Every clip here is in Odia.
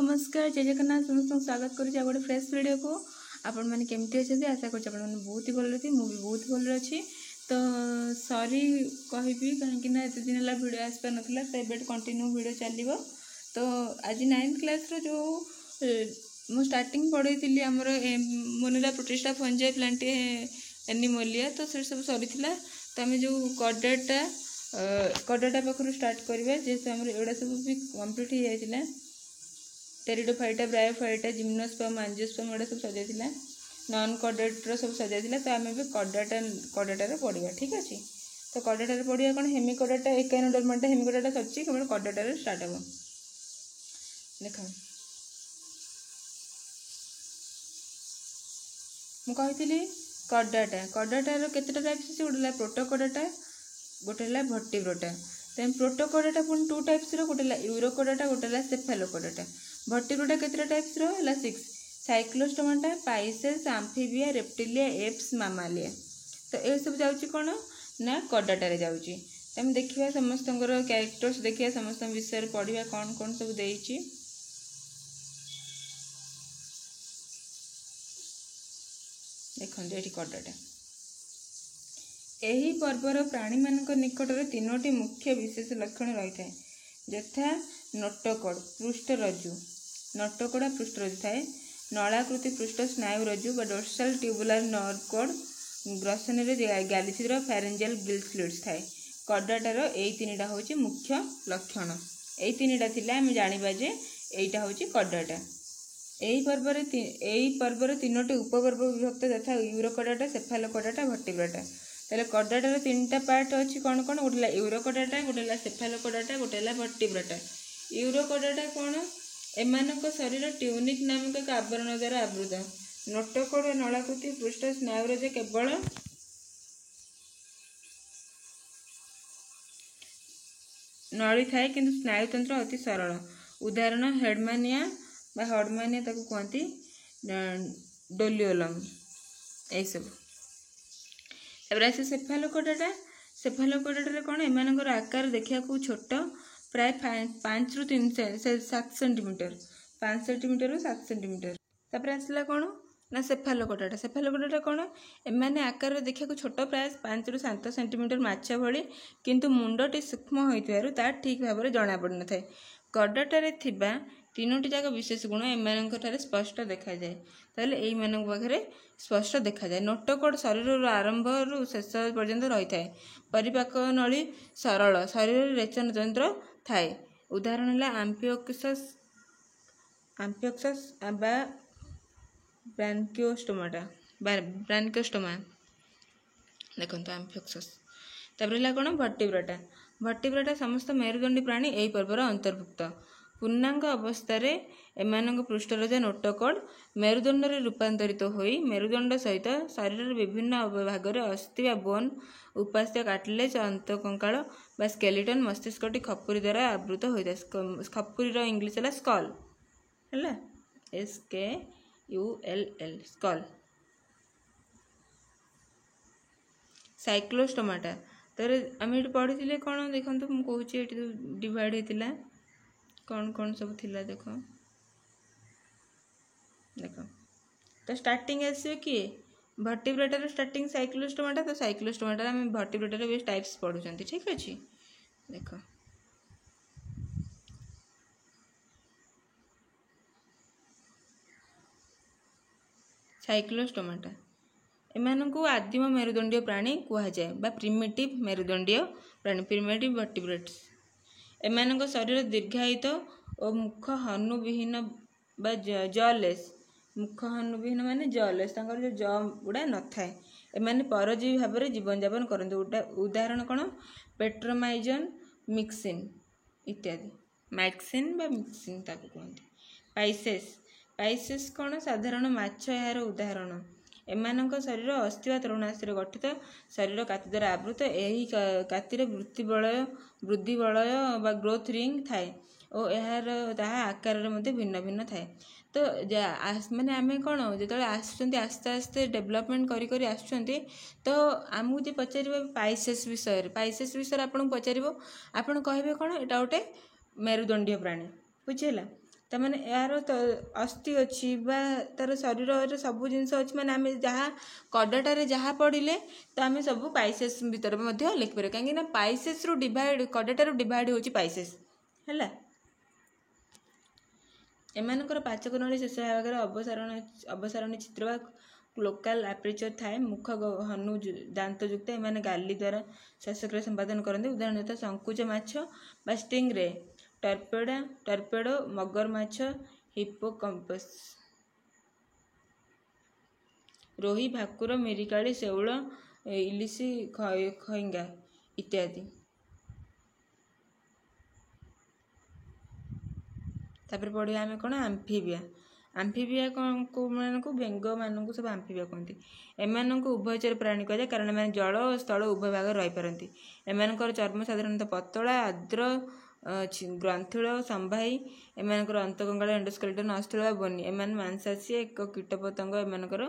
नमस्कार जय जगन्नाथ समस्त स्वागत करुँच गोटे फ्रेश वीडियो को आपण मैंने केमती अच्छे आशा कर बहुत ही भल अच्छी मुझे बहुत भल अच्छी तो सॉरी कहबी कहीं एत दिन है वीडियो आस पार नाला तो ये कंटिन्यू वीडियो चलो तो आज 9th क्लास रो जो मु स्टार्टिंग पढ़ी थी आमर मोनिरा प्रोटिस्टा फंजाई प्लांटे एनिमोलिया तो से सब सरी तो आम जो कडाटा पाखु स्टार्ट करवा जेहेतु आम एगुड़ा सब भी कम्प्लीट हो जाता टेरिडोफाइटा ब्रायोफाइटा जिम्नोस्पर्म एंजियोस्पर्म एटा सब सजाइला नॉन कॉर्डेटर सब सजाइला तो आम भी कडाटार पढ़ा ठीक अच्छे तो कडाटार पढ़ा कौन हेमिकोडाटा एकाइनोडर्माटा हेमिकोडाटा सच्ची केवल कडाटार स्टार्ट हम देख मुझे कडाटार केतेटा टाइप्स अच्छे गोटे प्रोटोकोडाटा गोटे भर्टिब्रोटा देन प्रोटोकोडाटा पुणी 2 टाइप्स गोटे यूरोकोडाटा गोटे सेफालोकोडाटा भर्टिब्रोटा केतेटा टाइप्स है 6 साइक्लोस्टोमाटा पाइसेस आम्फिबिया रेप्टिलिया एप्स मामालिया तो ये सब जाऊँगी कौन ना कडाटारे जाऊँगी तो आम देखा समस्त कैरेक्टर्स देखिए समस्त विषय पढ़ा कौन कौन सब देती देखो ये कडाटा यही पर्वर प्राणी मानक निकटर 3टी मुख्य विशेष लक्षण रही है यथा नोटोकोड पृष्ठरज्जु नोटोकोडा पृष्ठरज्जु थाए नलाकृति पृष्ठ स्नायु रज्जु डोर्सल ट्यूबुलर नर्व कोड ग्रसनी गैलिसिर फेरेंजियल गिल फ्लूइड्स थाए कडाटार यही 3टा हूँ मुख्य लक्षण यही 3टा थिले आम जानिबा जे एटा हूँ कडाटा यही पर्वर 3टी उपपर्व विभक्त तथा यूरोकोडाटा सेफालोकोडाटा भर्टिब्रोटा तेल कडाटार 3टा पार्ट अच्छी कौन कौन गोटे यूरोकोडाटा गोटे सेफालोकोडाटा गोटे भर्टिब्रोटा यूरोकोडाटा कौन एमानक शरीर ट्यूनिक नामक एक आवरण द्वारा आवृत नोटोकोड नलाकृति पृष्ठ स्नायुरज केवल नली थाए किंतु स्नायुतंत्र अति सरल उदाहरण हेडमानिया हडमानिया ताको कहती डोलियोलम यही सब आसे सेफालोकोडाटा कौन एम आकार देखा छोट प्राय 5 ରୁ 7 सेंटीमीटर 5 सेंटीमीटर 7 सेंटीमीटर तापर आसला कौन ना सेफालोकोडाटा कौन एमाने आकार देखा छोट प्राय 5 ରୁ 7 सेंटीमीटर माछ भली किंतु मुंडटी सूक्ष्म होइतिबारु ता ठीक भाव में जना पड़ न थाए कडाटारे थिबा 3टी जाक विशेष गुण एम स्पष्ट देखा जाए ताहले एई मानक पाखरे स्पष्ट देखा जाए नोटोकोड शरीर आरंभ रु शेष पर्यंत रही थाए परिपाक नली सरल शरीर रेचन तंत्र थाए उदाहरण है आम्फियोक्सस ब्रांकियोस्टोमा देखो आम्फियोक्सस तापर कौन भर्टिब्रोटा समस्त मेरुदंडी प्राणी यही पर्वर अंतर्भुक्त पूर्णांग अवस्था एम पृष्ठरज नोटोकोड मेरुदंड रूपांतरित होई मेरुदंड सहित शरीर विभिन्न भाग में अस्थि व बोन उपास्य कार्टिलेज अंतकंकाल बा स्केलेटन मस्तिष्कटी खपुरी द्वारा आवृत होता है खपुरीर इंग्लीश है स्कल है SKULL स्कल साइक्लोस्टोमाटा तर आम ये पढ़ी कौन देखो मुझे कहूँ डिवाइड होता कौन कौन सब थिला देखो तो स्टार्टिंग आसो किए भर्टिब्रोटार स्टार्टिंग साइक्लोस्टोमाटा तो साइक्लोस्टोमाटा आम भर्टिब्रोटार बेस टाइप्स पढ़ुं ठीक अच्छे देख साइक्लोस्टोमाटा एमानकु आदिम मेरुदंडीय प्राणी कहुए बा प्रिमिटिव मेरुदंडीय प्राणी प्रिमिटिव भर्टिब्रेट्स एमानक शरीर दीर्घायित और मुख हनुविहीन बा जलेस मुख हनुविहीन माने जलेस जो ज गुड़ा न थाए एमाने परजीवी भाव में जीवन यापन करते उदाहरण कौन पेट्रोमाइजन मिक्सिन इत्यादि मैक्सिन बा मिक्सिन ताको कहते पाइसेस कौन साधारण माछ यार उदाहरण एमानक शरीर अस्थि व तरुणास्थि गठित शरीर काति द्वारा आवृत यही कातिर वृद्धि बलय बा ग्रोथ रिंग थाए और यार ताहा आकार भिन्न भिन्न थाए तो माने आम कौन जो आसते आस्ते डेभलपमेंट करी आसुँच तो आमको जो पचार पाइसेस विषय आपको पचार आपड़ कहे कौन यहाँ गोटे मेरुदंडीय प्राणी बुझीगला ତାମାନେ ଏହାର ଅସ୍ଥି ଅଛି ବା ତାର ଶରୀରରେ ସବୁ ଜିନିଷ ଅଛି, ମାନେ ଆମେ ଯାହା କଡ଼ଟାରେ ଯାହା ପଢ଼ିଲେ ତ ଆମେ ସବୁ ପାଇସେସ୍ ଭିତରେ ମଧ୍ୟ ଲେଖିପାରିବା, କାହିଁକିନା ପାଇସେସ୍ରୁ କଡ଼ଟାରୁ ଡିଭାଇଡ଼ ହେଉଛି ପାଇସେସ୍ ହେଲା। ଏମାନଙ୍କର ପାଚକ ନଳୀ ଶେଷ ଭାଗରେ ଅବସାରଣୀ ଚିତ୍ର ବା ଲୋକାଲ ଆପେଚର ଥାଏ। ମୁଖ ହନୁ ଦାନ୍ତଯୁକ୍ତ, ଏମାନେ ଗାଲି ଦ୍ୱାରା ଶ୍ୱାସକ୍ରିୟା ସମ୍ପାଦନ କରନ୍ତି। ଉଦାହରଣ ଯଥା ସଙ୍କୁଚ ମାଛ ବା ଷ୍ଟିଙ୍ଗ ରେ, ଟର୍ପେଡୋ, ମଗର ମାଛ, ହିପୋକାମ୍ପସ, ରୋହି, ଭାକୁର, ମିରିକାଳି, ଶେଉଳ, ଇଲିଶି, ଖଇଙ୍ଗା ଇତ୍ୟାଦି। ତାପରେ ପଢ଼ିବା ଆମେ କ'ଣ ଆମ୍ଫିବିଆ। ଆମ୍ଫିବିଆ ମାନଙ୍କୁ ବେଙ୍ଗମାନଙ୍କୁ ସବୁ ଆମ୍ଫିବିଆ କୁହନ୍ତି। ଏମାନଙ୍କୁ ଉଭୟଚର ପ୍ରାଣୀ କୁହାଯାଏ କାରଣ ଏମାନେ ଜଳ ଓ ସ୍ଥଳ ଉଭୟ ଭାଗରେ ରହିପାରନ୍ତି। ଏମାନଙ୍କର ଚର୍ମ ସାଧାରଣତଃ ପତଳା, ଆର୍ଦ୍ର, ଗ୍ରନ୍ଥିଳ, ସମ୍ବାହୀ। ଏମାନଙ୍କର ଅନ୍ତକଙ୍କାଳ, ଏଣ୍ଡୋସ୍କେଲେଟନ, ଅସ୍ଥିଳ ବା ବୋନି। ଏମାନେ ମାଂସାଶୀ ଏକ କୀଟପତଙ୍ଗ ଏମାନଙ୍କର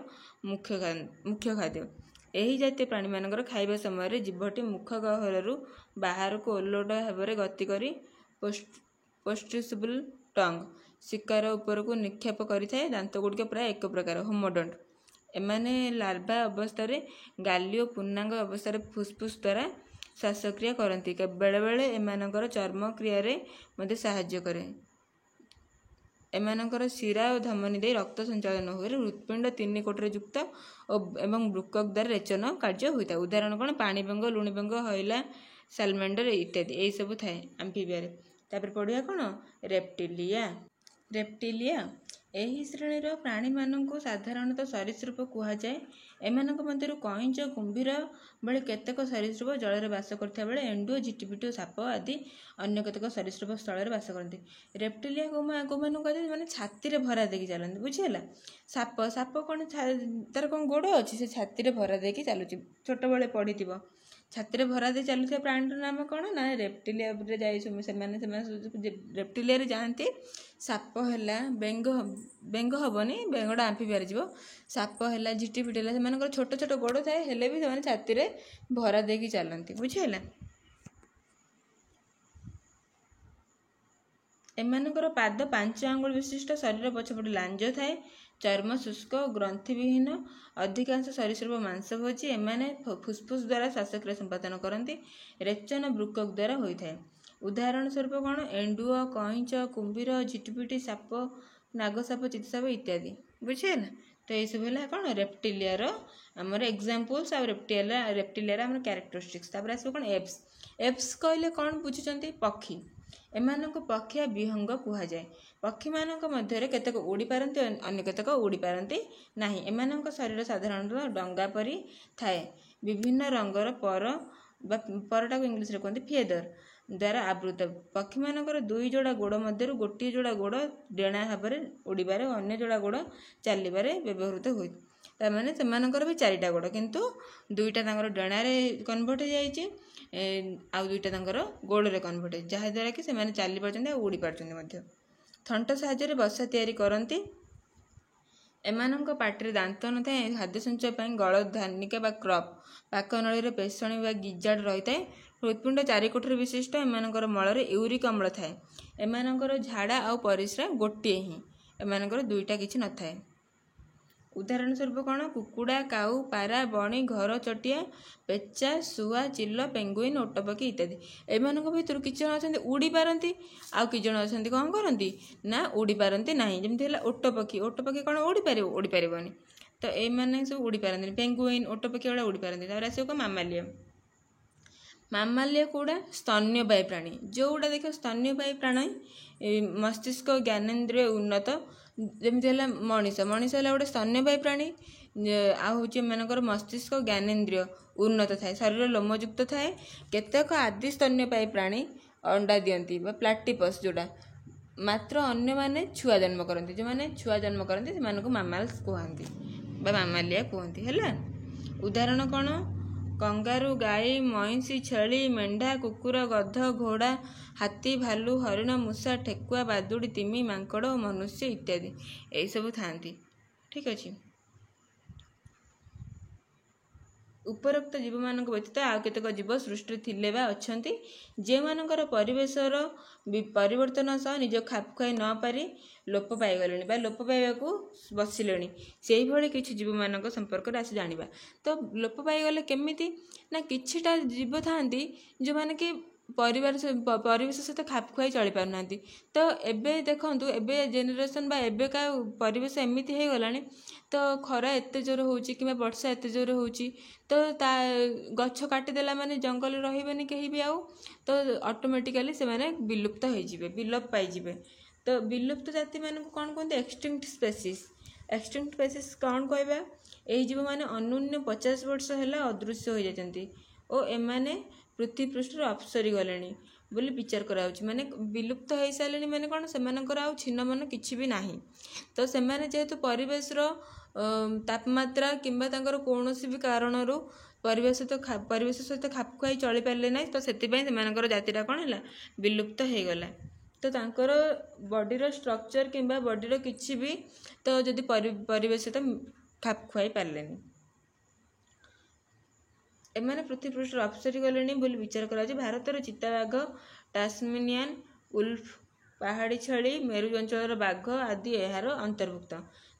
ମୁଖ୍ୟ ଖାଦ୍ୟ। ଏହି ଜାତୀୟ ପ୍ରାଣୀମାନଙ୍କର ଖାଇବା ସମୟରେ ଜିଭଟି ମୁଖ ଗହ୍ୱରରୁ ବାହାରକୁ ଓଲଟ ଭାବରେ ଗତି କରି ପ୍ରୋଟ୍ରୁସିବଲ୍ ଟଙ୍ଗ ଶିକାର ଉପରକୁ ନିକ୍ଷେପ କରିଥାଏ। ଦାନ୍ତଗୁଡ଼ିକ ପ୍ରାୟ ଏକ ପ୍ରକାର, ହୋମୋଡଣ୍ଟ। ଏମାନେ ଲାର୍ଭା ଅବସ୍ଥାରେ ଗାଲି ଓ ପୂର୍ଣ୍ଣାଙ୍ଗ ଅବସ୍ଥାରେ ଫୁସ୍ଫୁସ୍ ଦ୍ୱାରା ଶ୍ୱାସକ୍ରିୟା କରନ୍ତି। ବେଳେବେଳେ ଏମାନଙ୍କର ଚର୍ମ କ୍ରିୟାରେ ମଧ୍ୟ ସାହାଯ୍ୟ କରେ। ଏମାନଙ୍କର ଶିରା ଓ ଧମନୀ ଦେଇ ରକ୍ତ ସଞ୍ଚାଳନ ହୁଏ। ହୃତ୍ପିଣ୍ଡ 3 କୋଠରୀ ଯୁକ୍ତ ଏବଂ ବୃକକ ଦ୍ୱାରା ରେଚନ କାର୍ଯ୍ୟ ହୋଇଥାଏ। ଉଦାହରଣ କ'ଣ ପାଣି ବେଙ୍ଗ, ଲୁଣି ବେଙ୍ଗ, ହଇଲା, ସାଲମାଣ୍ଡର ଇତ୍ୟାଦି ଏହିସବୁ ଥାଏ ଆମ୍ଫିବିଆରେ। ତାପରେ ପଢ଼ିବା କ'ଣ ରେପ୍ଟିଲିଆ। ଏହି ଶ୍ରେଣୀର ପ୍ରାଣୀମାନଙ୍କୁ ସାଧାରଣତଃ ସରୀସୃପ କୁହାଯାଏ। ଏମାନଙ୍କ ମଧ୍ୟରୁ କଇଁଛ, କୁମ୍ଭୀର ଭଳି କେତେକ ସରୀସୃପ ଜଳରେ ବାସ କରୁଥିବା ବେଳେ ଏଣ୍ଡୁଅ, ଝିଟିପିଟି ଓ ସାପ ଆଦି ଅନ୍ୟ କେତେକ ସରୀସୃପ ସ୍ଥଳରେ ବାସ କରନ୍ତି। ରେପ୍ଟିଲିଆ କୋଉମାନଙ୍କୁ କୁହାଯାଏ? ମାନେ ଛାତିରେ ଭରା ଦେଇକି ଚାଲନ୍ତି, ବୁଝିହେଲା। ସାପ କ'ଣ ତାର କ'ଣ ଗୋଡ଼ ଅଛି? ସେ ଛାତିରେ ଭରା ଦେଇକି ଚାଲୁଛି, ଛୋଟବେଳେ ପଢ଼ିଥିବ। ଛାତିରେ ଭରା ଦେଇ ଚାଲୁଥିବା ପ୍ରାଣୀର ନାମ କ'ଣ? ନା ରେପ୍ଟିଲିଆରେ ଯାଇ ସେମାନେ ରେପ୍ଟିଲିଆରେ ଯାଆନ୍ତି। ସାପ ହେଲା, ବେଙ୍ଗ ହବନି, ବେଙ୍ଗଟା ଆମ୍ଫିବିଆରେ ଯିବ। ସାପ ହେଲା, ଝିଟିପିଟି ହେଲା, ସେମାନଙ୍କର ଛୋଟ ଛୋଟ ଗୋଡ଼ ଥାଏ, ହେଲେ ବି ସେମାନେ ଛାତିରେ ଭରା ଦେଇକି ଚାଲନ୍ତି, ବୁଝିହେଲା। ଏମାନଙ୍କର ପାଦ 5 ଆଙ୍ଗୁଳି ବିଶିଷ୍ଟ, ଶରୀର ପଛପଟେ ଲାଞ୍ଜ ଥାଏ, ଚର୍ମ ଶୁଷ୍କ ଓ ଗ୍ରନ୍ଥିବିହୀନ। ଅଧିକାଂଶ ସରୀସୃପ ମାଂସଭୋଜୀ। ଏମାନେ ଫୁସ୍ଫୁସ୍ ଦ୍ୱାରା ଶ୍ୱାସକ୍ରିୟା ସମ୍ପାଦନ କରନ୍ତି। ରେଚନ ବୃକକ ଦ୍ୱାରା ହୋଇଥାଏ। ଉଦାହରଣ ସ୍ୱରୂପ କ'ଣ? ଏଣ୍ଡୁଅ, କଇଁଛ, କୁମ୍ଭୀର, ଝିଟିପିଟି, ସାପ, ନାଗସାପ, ଚିତସାପ ଇତ୍ୟାଦି, ବୁଝିହେଲା। ତ ଏଇସବୁ ହେଲା କ'ଣ ରେପ୍ଟିଲିଆର ଆମର ଏକ୍ଜାମ୍ପଲ୍ସ ଆଉ ରେପ୍ଟିଲିଆର ଆମର କ୍ୟାରେକ୍ଟରିଷ୍ଟିକ୍ସ। ତାପରେ ଆସିବ କ'ଣ ଏପ୍ସ କହିଲେ କ'ଣ ବୁଝୁଛନ୍ତି? ପକ୍ଷୀ। ଏମାନଙ୍କୁ ପକ୍ଷିଆ ବିହଙ୍ଗ କୁହାଯାଏ। ପକ୍ଷୀମାନଙ୍କ ମଧ୍ୟରେ କେତେକ ଉଡ଼ି ପାରନ୍ତି, ଅନ୍ୟ କେତେକ ଉଡ଼ି ପାରନ୍ତି ନାହିଁ। ଏମାନଙ୍କ ଶରୀର ସାଧାରଣତଃ ଡଙ୍ଗା ପରି ଥାଏ। ବିଭିନ୍ନ ରଙ୍ଗର ପରଟାକୁ ଇଂଲିଶରେ କୁହନ୍ତି ଫେଦର ଦ୍ୱାରା ଆବୃତ। ପକ୍ଷୀମାନଙ୍କର 2 ଯୋଡ଼ା ଗୋଡ଼ ମଧ୍ୟରୁ ଗୋଟିଏ ଯୋଡ଼ା ଗୋଡ଼ ଡେଣା ଭାବରେ ଉଡ଼ିବାରେ ଓ ଅନ୍ୟ ଯୋଡ଼ା ଗୋଡ଼ ଚାଲିବାରେ ବ୍ୟବହୃତ ହୁଏ। ତାମାନେ ସେମାନଙ୍କର ବି 4ଟା ଗୋଡ଼, କିନ୍ତୁ 2ଟା ତାଙ୍କର ଡେଣାରେ କନଭର୍ଟ ହେଇଯାଇଛି, ଆଉ 2ଟା ତାଙ୍କର ଗୋଡ଼ରେ କନଭର୍ଟ ହେଇଛି, ଯାହାଦ୍ୱାରା କି ସେମାନେ ଚାଲି ପାରୁଛନ୍ତି ଆଉ ଉଡ଼ି ପାରୁଛନ୍ତି ମଧ୍ୟ। ଥଣ୍ଟ ସାହାଯ୍ୟରେ ବସା ତିଆରି କରନ୍ତି। ଏମାନଙ୍କ ପାଟିରେ ଦାନ୍ତ ନଥାଏ। ଖାଦ୍ୟ ସଞ୍ଚୟ ପାଇଁ ଗଳଧାନିକା ବା କ୍ରପ, ପାକ ନଳୀରେ ପେଷଣୀ ବା ଗିଜାର୍ଡ ରହିଥାଏ। ହୃତ୍ପିଣ୍ଡ 4 କୋଠରୀ ବିଶିଷ୍ଟ। ଏମାନଙ୍କର ମଳରେ ୟୁରିକ ଅମ୍ଳ ଥାଏ। ଏମାନଙ୍କର ଝାଡ଼ା ଆଉ ପରିସ୍ରା ଗୋଟିଏ ହିଁ, ଏମାନଙ୍କର 2ଟା କିଛି ନଥାଏ। ଉଦାହରଣ ସ୍ୱରୂପ କ'ଣ? କୁକୁଡ଼ା, କାଉ, ପାରା, ବଣି, ଘରଚଟିଆ, ପେଚା, ଶୁଆ, ଚିଲ, ପେଙ୍ଗୁଇନ, ଓଟପକ୍ଷୀ ଇତ୍ୟାଦି। ଏମାନଙ୍କ ଭିତରୁ କିଛି ଜଣ ଅଛନ୍ତି ଉଡ଼ି ପାରନ୍ତି, ଆଉ କିଛି ଜଣ ଅଛନ୍ତି କ'ଣ କରନ୍ତି ନା ଉଡ଼ି ପାରନ୍ତି ନାହିଁ। ଯେମିତି ହେଲା ଓଟପକ୍ଷୀ କ'ଣ ଉଡ଼ି ପାରିବ? ଉଡ଼ି ପାରିବନି। ତ ଏମାନେ ସବୁ ଉଡ଼ି ପାରନ୍ତିନି। ପେଙ୍ଗୁଇନ, ଓଟପକ୍ଷୀ ଗୁଡ଼ା ଉଡ଼ି ପାରନ୍ତି। ତାପରେ ଆସିବ କ'ଣ ମାମାଲିଆ କୋଉଟା? ସ୍ତନ୍ୟପାୟୀ ପ୍ରାଣୀ। ଯେଉଁଗୁଡ଼ା ଦେଖିବ ସ୍ତନ୍ୟପାୟୀ ପ୍ରାଣୀ, ମସ୍ତିଷ୍କ ଜ୍ଞାନେନ୍ଦ୍ରିୟ ଉନ୍ନତ। ଯେମିତି ହେଲା ମଣିଷ ହେଲା ଗୋଟେ ସ୍ତନ୍ୟପାୟୀ ପ୍ରାଣୀ। ଆଉ ହେଉଛି ଏମାନଙ୍କର ମସ୍ତିଷ୍କ ଜ୍ଞାନେନ୍ଦ୍ରିୟ ଉନ୍ନତ ଥାଏ। ଶରୀର ଲୋମଯୁକ୍ତ ଥାଏ। କେତେକ ଆଦି ସ୍ତନ୍ୟପାୟୀ ପ୍ରାଣୀ ଅଣ୍ଡା ଦିଅନ୍ତି ବା ପ୍ଲାଟିପସ୍ ଯୋଉଟା। ମାତ୍ର ଅନ୍ୟମାନେ ଛୁଆ ଜନ୍ମ କରନ୍ତି। ଯେଉଁମାନେ ଛୁଆ ଜନ୍ମ କରନ୍ତି ସେମାନଙ୍କୁ ମାମାଲ୍ସ କୁହନ୍ତି ବା ମାମାଲିଆ କୁହନ୍ତି, ହେଲା। ଉଦାହରଣ କ'ଣ? କଙ୍ଗାରୁ, ଗାଈ, ମଇଁଷି, ଛେଳି, ମେଣ୍ଢା, କୁକୁର, ଗଧ, ଘୋଡ଼ା, ହାତୀ, ଭାଲୁ, ହରିଣ, ମୂଷା, ଠେକୁଆ, ବାଦୁଡ଼ି, ତିମି, ମାଙ୍କଡ଼ ଓ ମନୁଷ୍ୟ ଇତ୍ୟାଦି ଏହିସବୁ ଥାଆନ୍ତି। ଠିକ୍ ଅଛି। ଉପରୋକ୍ତ ଜୀବମାନଙ୍କ ବ୍ୟତୀତ ଆଉ କେତେକ ଜୀବ ସୃଷ୍ଟିରେ ଥିଲେ ବା ଅଛନ୍ତି ଯେଉଁମାନଙ୍କର ପରିବେଶର ପରିବର୍ତ୍ତନ ସହ ନିଜ ଖାପ ଖୁଆଇ ନ ପାରି ଲୋପ ପାଇଗଲେଣି ବା ଲୋପ ପାଇବାକୁ ବସିଲେଣି। ସେହିଭଳି କିଛି ଜୀବମାନଙ୍କ ସମ୍ପର୍କରେ ଆସି ଜାଣିବା। ତ ଲୋପ ପାଇଗଲେ କେମିତି ନା କିଛିଟା ଜୀବ ଥାଆନ୍ତି ଯେଉଁମାନେ କି ପରିବେଶ ସହିତ ଖାପ ଖୁଆଇ ଚଳିପାରୁନାହାନ୍ତି। ତ ଏବେ ଦେଖନ୍ତୁ, ଏବେ ଜେନେରେସନ୍ ବା ଏବେକା ପରିବେଶ ଏମିତି ହେଇଗଲାଣି, ତ ଖରା ଏତେ ଜୋର ହେଉଛି କିମ୍ବା ବର୍ଷା ଏତେ ଜୋର ହେଉଛି, ତ ତା ଗଛ କାଟିଦେଲା ମାନେ ଜଙ୍ଗଲ ରହିବେନି କେହି ବି ଆଉ, ତ ଅଟୋମେଟିକାଲି ସେମାନେ ବିଲୁପ୍ତ ହେଇଯିବେ, ବିଲୋପ ପାଇଯିବେ। ତ ବିଲୁପ୍ତ ଜାତିମାନଙ୍କୁ କ'ଣ କୁହନ୍ତି? ଏକ୍ସଟିଙ୍କ୍ଟ ସ୍ପେସିସ୍। ଏକ୍ସଟିଙ୍କ୍ଟ ସ୍ପେସିସ୍ କ'ଣ କହିବା? ଏହି ଜୀବମାନେ ଅନ୍ୟୁନ 50 ବର୍ଷ ହେଲା ଅଦୃଶ୍ୟ ହୋଇଯାଇଛନ୍ତି ଓ ଏମାନେ ପୃଥିବୀ ପୃଷ୍ଠରୁ ଅପସରି ଗଲେଣି ବୋଲି ବିଚାର କରାଯାଉଛି। ମାନେ ବିଲୁପ୍ତ ହେଇସାରିଲେଣି ମାନେ କ'ଣ? ସେମାନଙ୍କର ଆଉ ଛିନ୍ନମନ କିଛି ବି ନାହିଁ। ତ ସେମାନେ ଯେହେତୁ ପରିବେଶର ତାପମାତ୍ରା କିମ୍ବା ତାଙ୍କର କୌଣସି ବି କାରଣରୁ ପରିବେଶ ସହିତ ଖାପ ଖୁଆଇ ଚଳିପାରିଲେ ନାହିଁ, ତ ସେଥିପାଇଁ ସେମାନଙ୍କର ଜାତିଟା କ'ଣ ହେଲା? ବିଲୁପ୍ତ ହେଇଗଲା। ତ ତାଙ୍କର ବଡ଼ିର ଷ୍ଟ୍ରକ୍ଚର କିମ୍ବା ବଡ଼ିର କିଛି ବି ତ ଯଦି ପରିବେଶ ସହିତ ଖାପ ଖୁଆଇ ପାରିଲେନି, ଏମାନେ ପୃଥିବୀ ପୃଷ୍ଠରୁ ଅପସରି ଗଲେଣି ବୋଲି ବିଚାର କରାଯାଉଛି। ଭାରତର ଚିତାବାଘ, ଟାସମାନିଆନ୍ ଉଲ୍ଫ, ପାହାଡ଼ି ଛେଳି, ମେରୁ ଅଞ୍ଚଳର ବାଘ ଆଦି ଏହାର ଅନ୍ତର୍ଭୁକ୍ତ।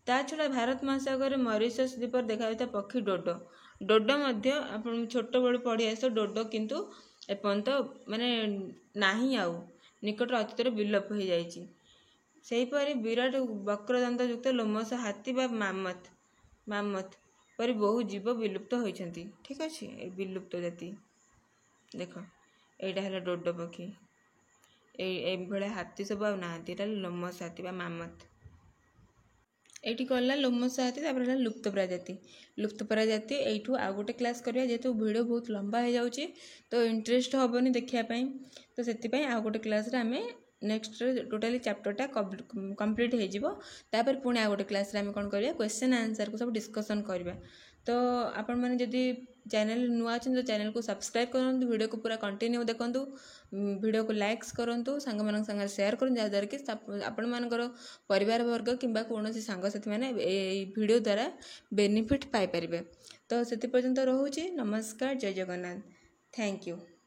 ତା ଛଡ଼ା ଭାରତ ମହାସାଗରରେ ମରିସସ୍ ଦ୍ୱୀପରେ ଦେଖାଯାଉଥିବା ପକ୍ଷୀ ଡୋଡୋ। ଡୋଡୋ ମଧ୍ୟ ଆପଣ ଛୋଟବେଳୁ ପଢ଼ି ଆସିଥିବ, ଡୋଡୋ କିନ୍ତୁ ଏପର୍ଯ୍ୟନ୍ତ ମାନେ ନାହିଁ, ଆଉ ନିକଟରେ ଅତୀତରେ ବିଲୋପ ହୋଇଯାଇଛି। ସେହିପରି ବିରାଟ ବକ୍ରଦନ୍ତଯୁକ୍ତ ଲୋମଶ ହାତୀ ବା ମାମଥ ପରି ବହୁ ଜୀବ ବିଲୁପ୍ତ ହୋଇଛନ୍ତି। ଠିକ୍ ଅଛି, ଏ ବିଲୁପ୍ତ ଜାତି। ଦେଖ, ଏଇଟା ହେଲା ଡୋଡୋ ପକ୍ଷୀ। ଏଇଭଳିଆ ହାତୀ ସବୁ ଆଉ ନାହାନ୍ତି। ଏଇଟା ଲୋମଶ ହାତୀ ବା ମାମଥ। ଏଇଠି ଗଲା ଲୋମଶ ହାତୀ, ତାପରେ ହେଲା ଲୁପ୍ତପ୍ରାୟ ଜାତି। ଲୁପ୍ତପ୍ରାୟ ଜାତି ଏଇଠୁ ଆଉ ଗୋଟେ କ୍ଲାସ୍ କରିବା, ଯେହେତୁ ଭିଡ଼ିଓ ବହୁତ ଲମ୍ବା ହେଇଯାଉଛି ତ ଇଣ୍ଟରେଷ୍ଟ ହେବନି ଦେଖିବା ପାଇଁ, ତ ସେଥିପାଇଁ ଆଉ ଗୋଟେ କ୍ଲାସ୍ରେ ଆମେ ନେକ୍ସଟ୍ରେ ଟୋଟାଲି ଚାପ୍ଟରଟା କମ୍ପ୍ଲିଟ୍ ହେଇଯିବ। ତାପରେ ପୁଣି ଆଉ ଗୋଟେ କ୍ଲାସ୍ରେ ଆମେ କ'ଣ କରିବା? କ୍ୱେଶ୍ଚନ୍ ଆନ୍ସର୍କୁ ସବୁ ଡିସ୍କସନ୍ କରିବା। ତ ଆପଣମାନେ ଯଦି ଚ୍ୟାନେଲ୍ ନୂଆ ଅଛନ୍ତି ତ ଚ୍ୟାନେଲ୍କୁ ସବସ୍କ୍ରାଇବ୍ କରନ୍ତୁ, ଭିଡ଼ିଓକୁ ପୁରା କଣ୍ଟିନ୍ୟୁ ଦେଖନ୍ତୁ, ଭିଡ଼ିଓକୁ ଲାଇକ୍ସ କରନ୍ତୁ, ସାଙ୍ଗମାନଙ୍କ ସାଙ୍ଗରେ ସେୟାର କରନ୍ତୁ, ଯାହାଦ୍ୱାରା କି ଆପଣମାନଙ୍କର ପରିବାର ବର୍ଗ କିମ୍ବା କୌଣସି ସାଙ୍ଗସାଥିମାନେ ଏଇ ଭିଡ଼ିଓ ଦ୍ୱାରା ବେନିଫିଟ୍ ପାଇପାରିବେ। ତ ସେଥି ପର୍ଯ୍ୟନ୍ତ ରହୁଛି। ନମସ୍କାର, ଜୟ ଜଗନ୍ନାଥ, ଥ୍ୟାଙ୍କ ୟୁ।